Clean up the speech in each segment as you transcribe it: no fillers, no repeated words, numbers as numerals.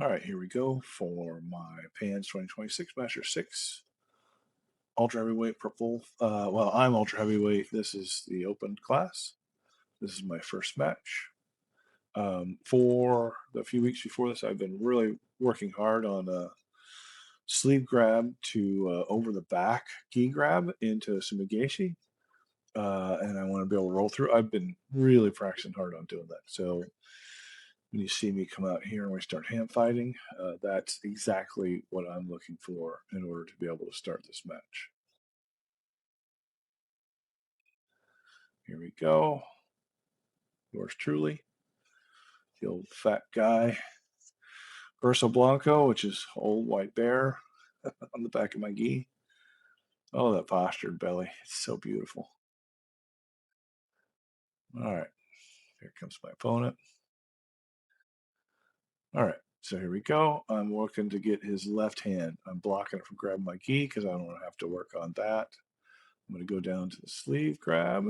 All right, here we go for my PANS 2026 Master 6 Ultra Heavyweight Purple. Well, I'm Ultra Heavyweight. This is the open class. This is my first match. For the few weeks before this, I've been really working hard on a sleeve grab to over the back gi grab into Sumigashi. And I want to be able to roll through. I've been really practicing hard on doing that. So when you see me come out here and we start hand fighting, that's exactly what I'm looking for in order to be able to start this match. Here we go. Yours truly, the old fat guy, Urso Blanco, which is old white bear on the back of my gi. Oh, that postured belly. It's so beautiful. All right, here comes my opponent. All right, so here we go. I'm looking to get his left hand. I'm blocking it from grabbing my gi because I don't want to have to work on that. I'm going to go down to the sleeve grab.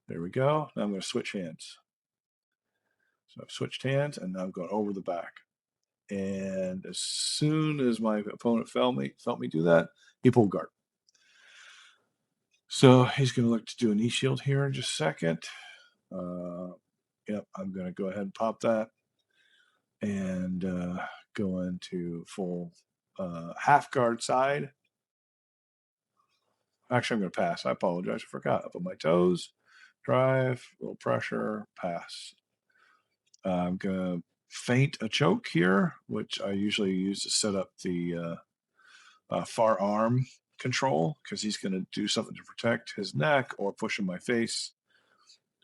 There we go. Now I'm going to switch hands. So I've switched hands and now I'm going over the back. And as soon as my opponent felt me do that, he pulled guard. So he's going to look to do a knee shield here in just a second. Yep, I'm going to go ahead and pop that and go into full half guard side. Actually, I'm going to pass. I apologize. I forgot. Up on my toes, drive, a little pressure, pass. I'm going to feint a choke here, which I usually use to set up the far arm control because he's going to do something to protect his neck or push in my face,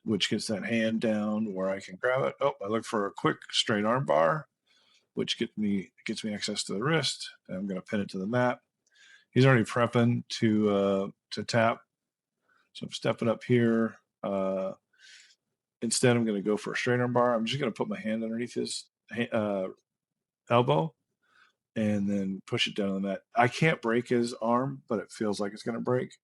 which gets that hand down where I can grab it. Oh, I look for a quick straight arm bar, which gets me access to the wrist. And I'm going to pin it to the mat. He's already prepping to tap, so I'm stepping up here. Instead, I'm going to go for a straight arm bar. I'm just going to put my hand underneath his elbow and then push it down on the mat. I can't break his arm, but it feels like it's going to break.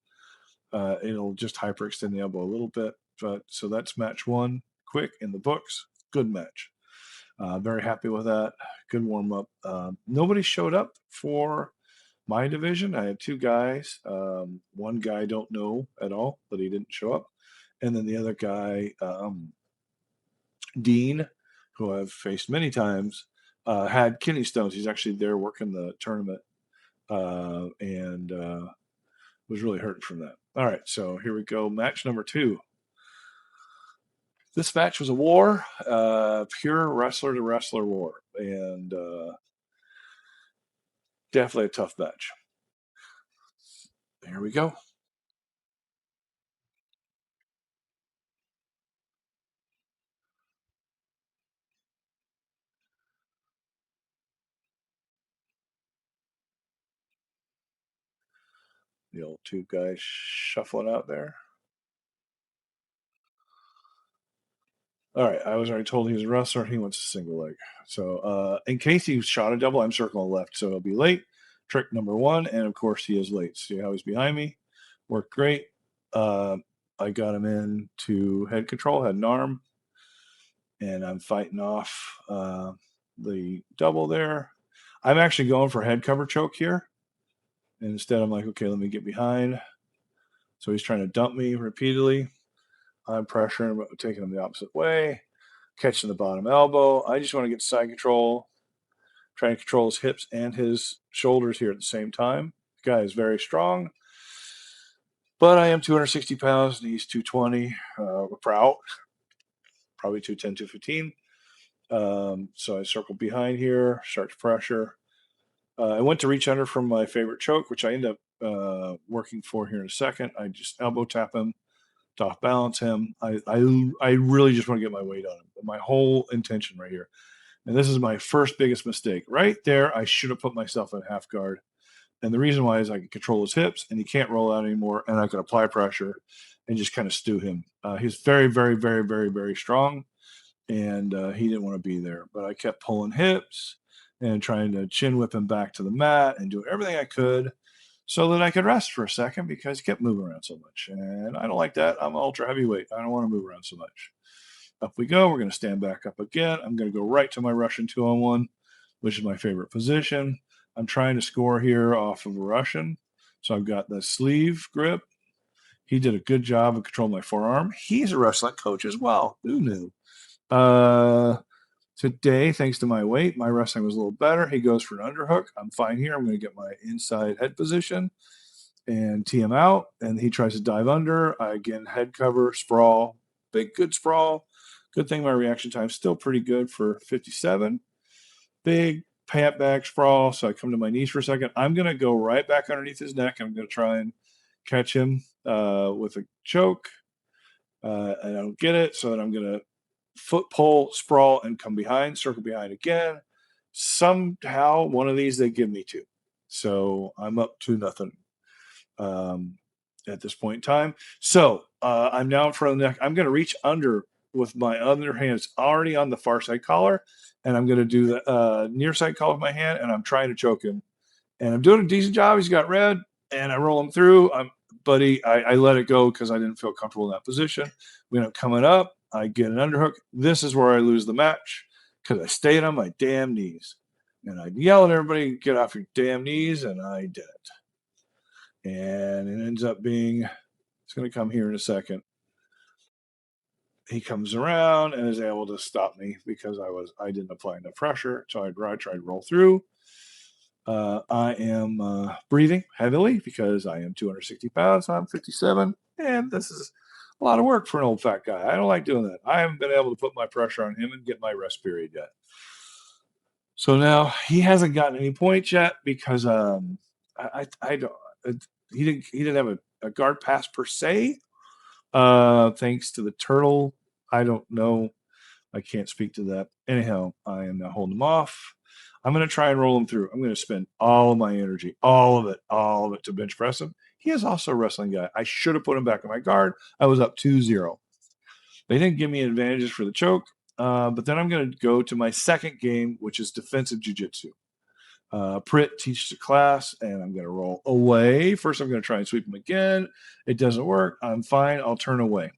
It'll just hyperextend the elbow a little bit. But so that's match one, quick in the books. Good match. Very happy with that. Good warm up. Nobody showed up for my division. I had two guys. One guy I don't know at all, but he didn't show up. And then the other guy, Dean, who I've faced many times, had kidney stones. He's actually there working the tournament and was really hurting from that. All right, so here we go. Match number 2. This match was a war, pure wrestler to wrestler war, and definitely a tough match. Here we go. The old two guys shuffling out there. All right, I was already told he was a wrestler. He wants a single leg. So in case he shot a double, I'm circling left. So he'll be late. Trick number 1. And of course, he is late. See how he's behind me? Worked great. I got him into head control, had an arm. And I'm fighting off the double there. I'm actually going for head cover choke here. And instead, I'm like, okay, let me get behind. So he's trying to dump me repeatedly. I'm pressuring him, taking him the opposite way, catching the bottom elbow. I just want to get side control, trying to control his hips and his shoulders here at the same time. The guy is very strong, but I am 260 pounds and he's 220. Proud, probably 210, 215. So I circle behind here, start to pressure. I went to reach under from my favorite choke, which I end up working for here in a second. I just elbow tap him to off balance him. I really just want to get my weight on him. My whole intention right here. And this is my first biggest mistake. Right there, I should have put myself in half guard. And the reason why is I can control his hips and he can't roll out anymore. And I can apply pressure and just kind of stew him. He's very, very, very, very, very strong. And he didn't want to be there. But I kept pulling hips and trying to chin whip him back to the mat and doing everything I could so that I could rest for a second because he kept moving around so much. And I don't like that. I'm ultra heavyweight. I don't want to move around so much. Up we go. We're going to stand back up again. I'm going to go right to my Russian 2-on-1, which is my favorite position. I'm trying to score here off of a Russian. So I've got the sleeve grip. He did a good job of controlling my forearm. He's a wrestling coach as well. Who knew? Today, thanks to my weight, my wrestling was a little better. He goes for an underhook. I'm fine here. I'm going to get my inside head position and tee him out. And he tries to dive under. I again head cover, sprawl, big good sprawl. Good thing my reaction time is still pretty good for 57. Big pant back sprawl. So I come to my knees for a second. I'm going to go right back underneath his neck. I'm going to try and catch him with a choke. And I don't get it. So then I'm going to foot pull, sprawl, and come behind, circle behind again. Somehow, one of these they give me two. So I'm up 2-0 at this point in time. So I'm now in front of the neck. I'm going to reach under with my other hand. It's already on the far side collar. And I'm going to do the near side collar with my hand. And I'm trying to choke him. And I'm doing a decent job. He's got red. And I roll him through. I let it go because I didn't feel comfortable in that position. We end up coming up. I get an underhook. This is where I lose the match because I stayed on my damn knees. And I'd yell at everybody, get off your damn knees, and I did it. And it ends up being, it's going to come here in a second. He comes around and is able to stop me because I didn't apply enough pressure. So I tried to roll through. I am breathing heavily because I am 260 pounds. I'm 57, and this is a lot of work for an old fat guy. I don't like doing that. I haven't been able to put my pressure on him and get my rest period yet. So now he hasn't gotten any points yet because I don't. He didn't have a guard pass per se. Thanks to the turtle. I don't know. I can't speak to that. Anyhow, I am now holding him off. I'm going to try and roll him through. I'm going to spend all of my energy, all of it to bench press him. He is also a wrestling guy. I should have put him back on my guard. I was up 2-0. They didn't give me advantages for the choke, but then I'm going to go to my second game, which is defensive jiu-jitsu. Prit teaches a class, and I'm going to roll away. First, I'm going to try and sweep him again. It doesn't work. I'm fine. I'll turn away.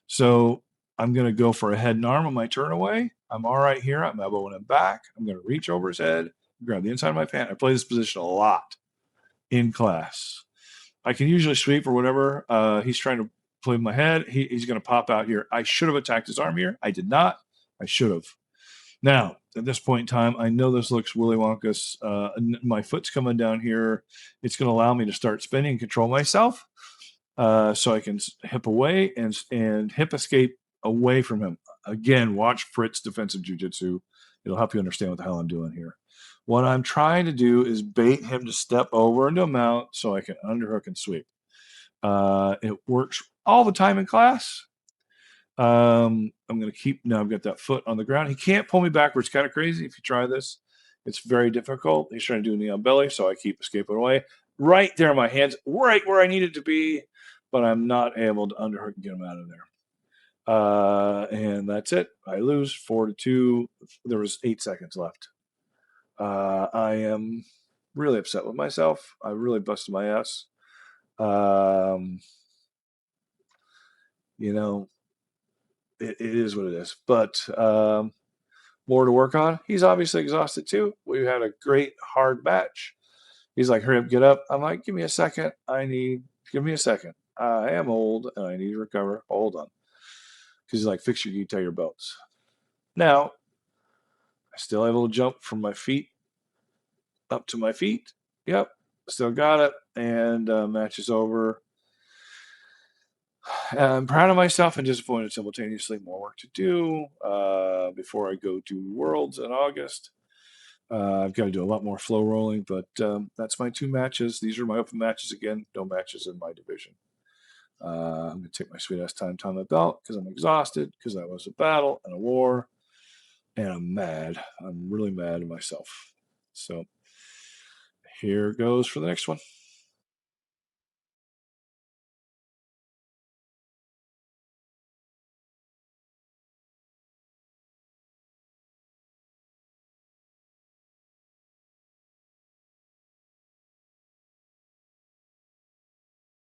So I'm going to go for a head and arm on my turn away. I'm all right here. I'm elbowing him back. I'm going to reach over his head, grab the inside of my pant. I play this position a lot in class. I can usually sweep or whatever. He's trying to play with my head. He's going to pop out here. I should have attacked his arm here. I did not. I should have. Now, at this point in time, I know this looks Willy Wonka's. My foot's coming down here. It's going to allow me to start spinning and control myself. So I can hip away and hip escape away from him. Again, watch Fritz defensive jiu-jitsu. It'll help you understand what the hell I'm doing here. What I'm trying to do is bait him to step over into a mount so I can underhook and sweep. It works all the time in class. I'm going to keep, now I've got that foot on the ground. He can't pull me backwards. Kind of crazy if you try this. It's very difficult. He's trying to do a knee on belly, so I keep escaping away. Right there, my hands, right where I need it to be, but I'm not able to underhook and get him out of there. And that's it. I lose 4-2. There was 8 seconds left. I am really upset with myself. I really busted my ass. You know, it is what it is. But more to work on. He's obviously exhausted too. We had a great hard match. He's like, hurry up, get up. I'm like, give me a second. Give me a second. I am old and I need to recover. Hold on. Because he's like, fix your gi, tie your belts. Now, I'm still able to jump from my feet up to my feet. Yep, still got it. And match is over. I'm proud of myself and disappointed simultaneously. More work to do before I go to Worlds in August. I've got to do a lot more flow rolling, but that's my 2 matches. These are my open matches again. No matches in my division. I'm going to take my sweet ass time on my belt because I'm exhausted, because that was a battle and a war, and I'm mad. I'm really mad at myself. So here goes for the next one.